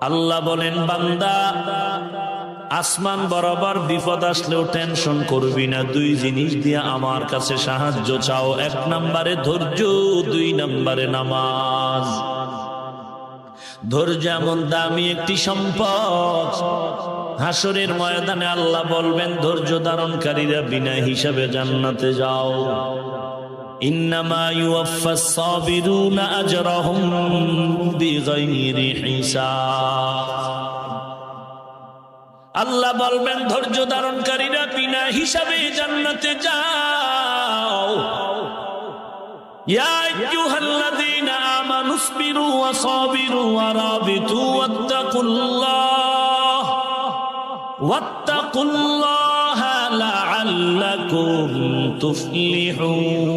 আল্লাহ বলেন, বান্দা আসমান বরাবর বিপদ আসলেও টেনশন করবি না। দুই জিনিস দিয়ে আমার কাছে সাহায্য চাও, এক নম্বরে ধৈর্য, দুই নম্বরে নামাজ। ধৈর্য এমন দামি একটি সম্পদ, হাসরের ময়দানে আল্লাহ বলবেন ধৈর্য ধারণকারীরা বিনা হিসাবে জান্নাতে যাও। ইন্নামা ইউওয়াফাস সাবিরুনা আজরাহুম বিগাইরি হিসাব। আল্লাহ বলবেন ধৈর্য ধারণকারীরা বিনা হিসাবে জান্নাতে যাও। ইয়া আইয়ুহাল্লাযীনা আমানু ইসবিরু ওয়া সাবিরু ওয়া রাবিতু ওয়াত্তাকুল্লাহা লাআল্লাকুম তুফলিহুন।